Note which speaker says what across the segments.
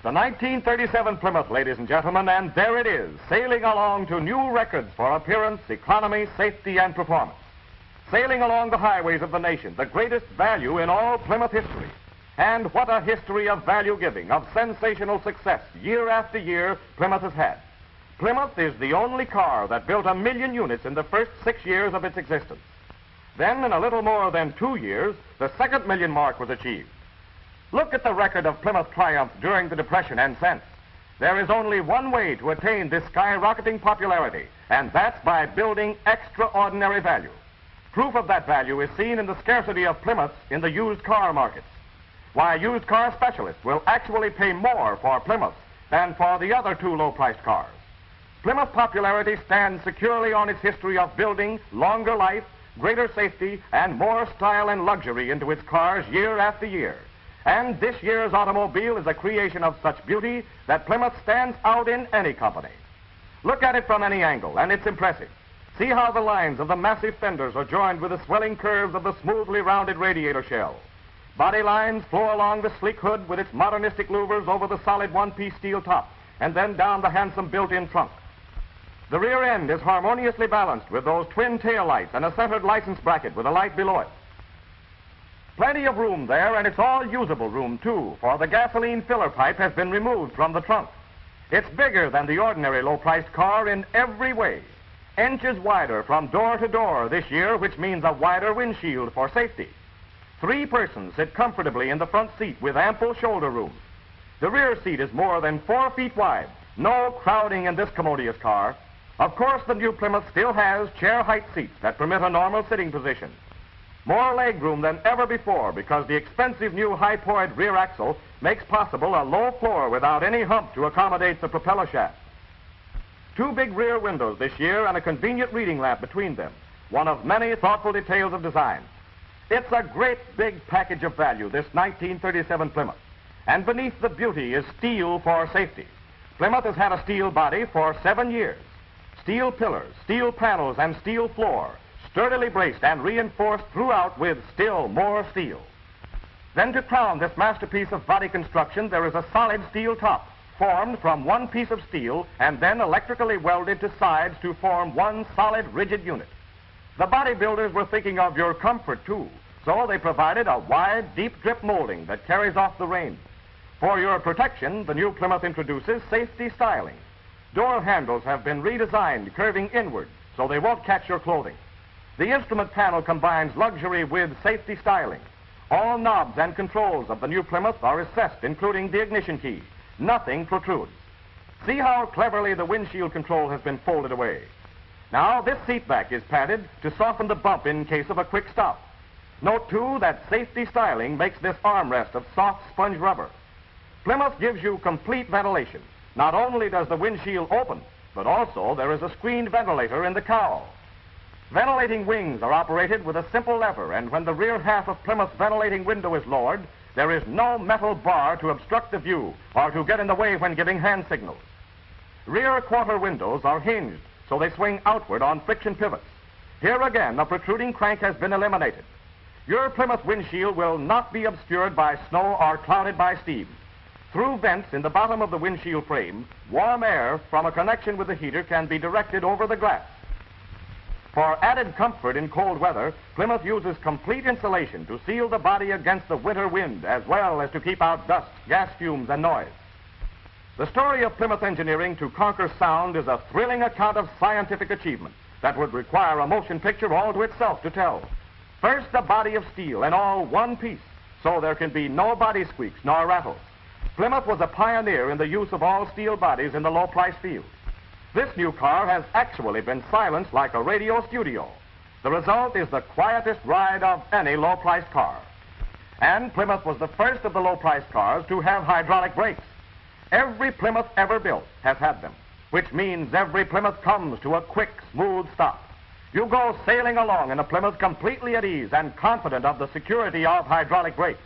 Speaker 1: The 1937 Plymouth, ladies and gentlemen, and there it is, sailing along to new records for appearance, economy, safety, and performance. Sailing along the highways of the nation, the greatest value in all Plymouth history. And what a history of value giving, of sensational success, year after year, Plymouth has had. Plymouth is the only car that built 1 million units in the first 6 years of its existence. Then, in a little more than 2 years, the second million mark was achieved. Look at the record of Plymouth triumph during the Depression and since. There is only one way to attain this skyrocketing popularity, and that's by building extraordinary value. Proof of that value is seen in the scarcity of Plymouths in the used car markets. Why, used car specialists will actually pay more for Plymouths than for the other two low-priced cars. Plymouth popularity stands securely on its history of building longer life, greater safety, and more style and luxury into its cars year after year. And this year's automobile is a creation of such beauty that Plymouth stands out in any company. Look at it from any angle, and it's impressive. See how the lines of the massive fenders are joined with the swelling curves of the smoothly rounded radiator shell. Body lines flow along the sleek hood with its modernistic louvers over the solid one-piece steel top, and then down the handsome built-in trunk. The rear end is harmoniously balanced with those twin tail lights and a centered license bracket with a light below it. Plenty of room there, and it's all usable room, too, for the gasoline filler pipe has been removed from the trunk. It's bigger than the ordinary low-priced car in every way. Inches wider from door to door this year, which means a wider windshield for safety. 3 persons sit comfortably in the front seat with ample shoulder room. The rear seat is more than 4 feet wide. No crowding in this commodious car. Of course, the new Plymouth still has chair height seats that permit a normal sitting position. More leg room than ever before because the expensive new hypoid rear axle makes possible a low floor without any hump to accommodate the propeller shaft. 2 big rear windows this year and a convenient reading lamp between them, one of many thoughtful details of design. It's a great big package of value, this 1937 Plymouth. And beneath the beauty is steel for safety. Plymouth has had a steel body for 7 years. Steel pillars, steel panels, and steel floor, sturdily braced and reinforced throughout with still more steel. Then to crown this masterpiece of body construction, there is a solid steel top, formed from one piece of steel and then electrically welded to sides to form one solid, rigid unit. The bodybuilders were thinking of your comfort, too, so they provided a wide, deep drip molding that carries off the rain. For your protection, the new Plymouth introduces safety styling. Door handles have been redesigned, curving inward, so they won't catch your clothing. The instrument panel combines luxury with safety styling. All knobs and controls of the new Plymouth are recessed, including the ignition key. Nothing protrudes. See how cleverly the windshield control has been folded away. Now, this seat back is padded to soften the bump in case of a quick stop. Note, too, that safety styling makes this armrest of soft sponge rubber. Plymouth gives you complete ventilation. Not only does the windshield open, but also there is a screened ventilator in the cowl. Ventilating wings are operated with a simple lever, and when the rear half of Plymouth's ventilating window is lowered, there is no metal bar to obstruct the view or to get in the way when giving hand signals. Rear quarter windows are hinged, so they swing outward on friction pivots. Here again, a protruding crank has been eliminated. Your Plymouth windshield will not be obscured by snow or clouded by steam. Through vents in the bottom of the windshield frame, warm air from a connection with the heater can be directed over the glass. For added comfort in cold weather, Plymouth uses complete insulation to seal the body against the winter wind, as well as to keep out dust, gas fumes, and noise. The story of Plymouth engineering to conquer sound is a thrilling account of scientific achievement that would require a motion picture all to itself to tell. First, a body of steel and all one piece, so there can be no body squeaks nor rattles. Plymouth was a pioneer in the use of all steel bodies in the low-price field. This new car has actually been silenced like a radio studio. The result is the quietest ride of any low-priced car. And Plymouth was the first of the low-priced cars to have hydraulic brakes. Every Plymouth ever built has had them, which means every Plymouth comes to a quick, smooth stop. You go sailing along in a Plymouth completely at ease and confident of the security of hydraulic brakes.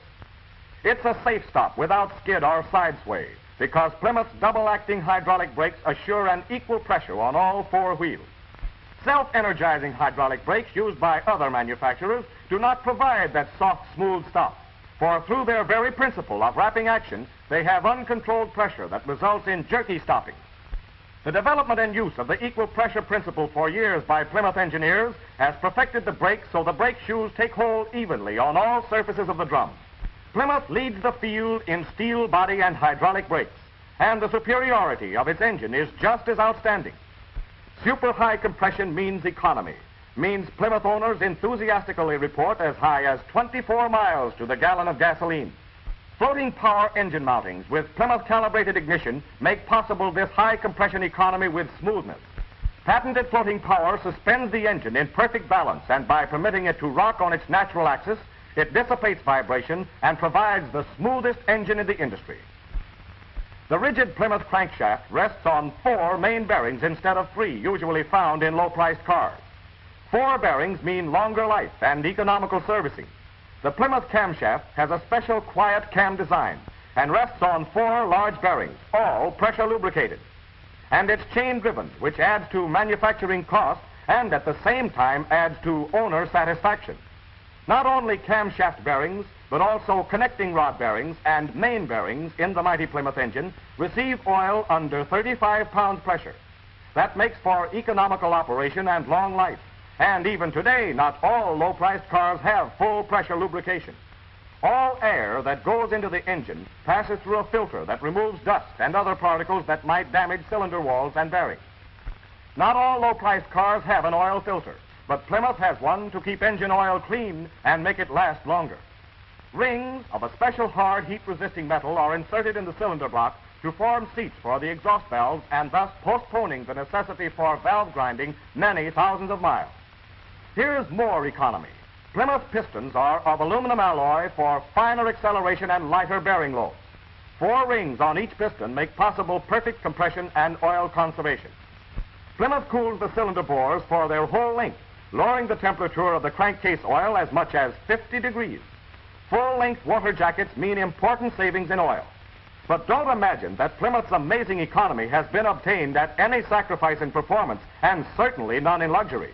Speaker 1: It's a safe stop without skid or side sway, because Plymouth's double-acting hydraulic brakes assure an equal pressure on all 4 wheels. Self-energizing hydraulic brakes used by other manufacturers do not provide that soft, smooth stop, for through their very principle of rapid action, They have uncontrolled pressure that results in jerky stopping. The development and use of the equal pressure principle for years by Plymouth engineers has perfected the brake so the brake shoes take hold evenly on all surfaces of the drum. Plymouth leads the field in steel body and hydraulic brakes, and the superiority of its engine is just as outstanding. Super high compression means economy, means Plymouth owners enthusiastically report as high as 24 miles to the gallon of gasoline. Floating power engine mountings with Plymouth calibrated ignition make possible this high compression economy with smoothness. Patented floating power suspends the engine in perfect balance, and by permitting it to rock on its natural axis, it dissipates vibration and provides the smoothest engine in the industry. The rigid Plymouth crankshaft rests on 4 main bearings instead of 3 usually found in low-priced cars. 4 bearings mean longer life and economical servicing. The Plymouth camshaft has a special quiet cam design and rests on 4 large bearings, all pressure lubricated. And it's chain driven, which adds to manufacturing cost and at the same time adds to owner satisfaction. Not only camshaft bearings, but also connecting rod bearings and main bearings in the mighty Plymouth engine receive oil under 35 pounds pressure. That makes for economical operation and long life. And even today, not all low-priced cars have full pressure lubrication. All air that goes into the engine passes through a filter that removes dust and other particles that might damage cylinder walls and bearings. Not all low-priced cars have an oil filter, but Plymouth has one to keep engine oil clean and make it last longer. Rings of a special hard heat-resisting metal are inserted in the cylinder block to form seats for the exhaust valves and thus postponing the necessity for valve grinding many thousands of miles. Here's more economy. Plymouth pistons are of aluminum alloy for finer acceleration and lighter bearing loads. 4 rings on each piston make possible perfect compression and oil conservation. Plymouth cools the cylinder bores for their whole length, lowering the temperature of the crankcase oil as much as 50 degrees. Full-length water jackets mean important savings in oil. But don't imagine that Plymouth's amazing economy has been obtained at any sacrifice in performance, and certainly none in luxury.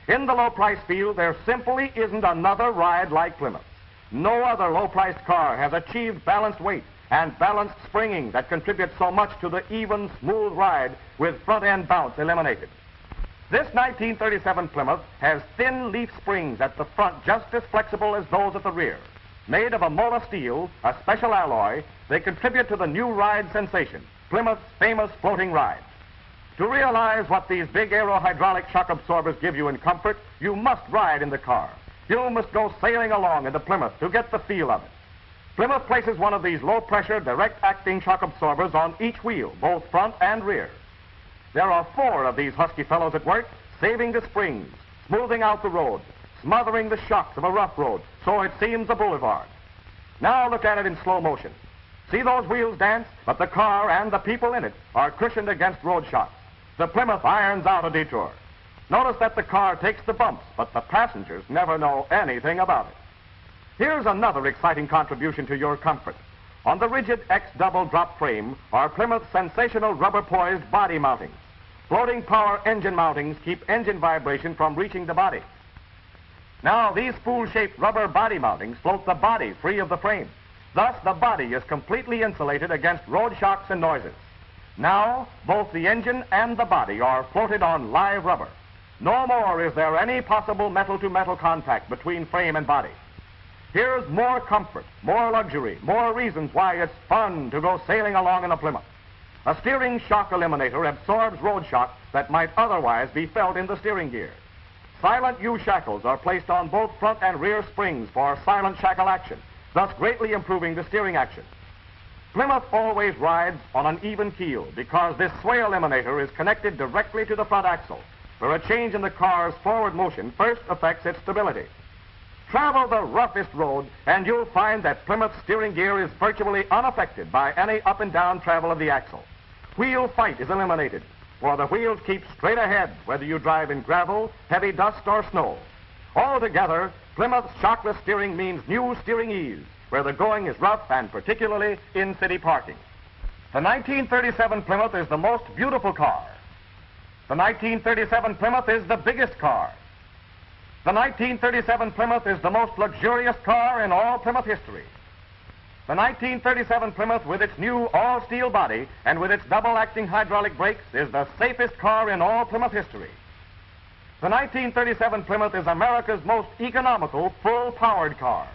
Speaker 1: In the low-price field, there simply isn't another ride like Plymouth. No other low-priced car has achieved balanced weight and balanced springing that contributes so much to the even, smooth ride with front-end bounce eliminated. This 1937 Plymouth has thin leaf springs at the front just as flexible as those at the rear. Made of a mola steel, a special alloy, they contribute to the new ride sensation, Plymouth's famous floating ride. To realize what these big aerohydraulic shock absorbers give you in comfort, you must ride in the car. You must go sailing along in the Plymouth to get the feel of it. Plymouth places one of these low-pressure, direct-acting shock absorbers on each wheel, both front and rear. There are 4 of these husky fellows at work, saving the springs, smoothing out the road, smothering the shocks of a rough road so it seems a boulevard. Now look at it in slow motion. See those wheels dance? But the car and the people in it are cushioned against road shocks. The Plymouth irons out a detour. Notice that the car takes the bumps, but the passengers never know anything about it. Here's another exciting contribution to your comfort. On the rigid X double drop frame are Plymouth's sensational rubber-poised body mountings. Floating power engine mountings keep engine vibration from reaching the body. Now, these spool-shaped rubber body mountings float the body free of the frame. Thus, the body is completely insulated against road shocks and noises. Now, both the engine and the body are floated on live rubber. No more is there any possible metal-to-metal contact between frame and body. Here's more comfort, more luxury, more reasons why it's fun to go sailing along in a Plymouth. A steering shock eliminator absorbs road shock that might otherwise be felt in the steering gear. Silent U-shackles are placed on both front and rear springs for silent shackle action, thus greatly improving the steering action. Plymouth always rides on an even keel because this sway eliminator is connected directly to the front axle, where a change in the car's forward motion first affects its stability. Travel the roughest road, and you'll find that Plymouth's steering gear is virtually unaffected by any up and down travel of the axle. Wheel fight is eliminated, for the wheels keep straight ahead, whether you drive in gravel, heavy dust, or snow. Altogether, Plymouth's shockless steering means new steering ease, where the going is rough and particularly in city parking. The 1937 Plymouth is the most beautiful car. The 1937 Plymouth is the biggest car. The 1937 Plymouth is the most luxurious car in all Plymouth history. The 1937 Plymouth with its new all-steel body and with its double-acting hydraulic brakes is the safest car in all Plymouth history. The 1937 Plymouth is America's most economical, full-powered car.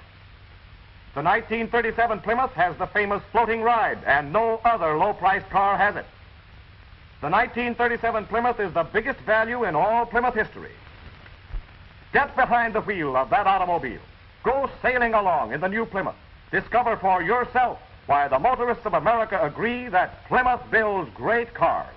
Speaker 1: The 1937 Plymouth has the famous floating ride, and no other low-priced car has it. The 1937 Plymouth is the biggest value in all Plymouth history. Get behind the wheel of that automobile. Go sailing along in the new Plymouth. Discover for yourself why the motorists of America agree that Plymouth builds great cars.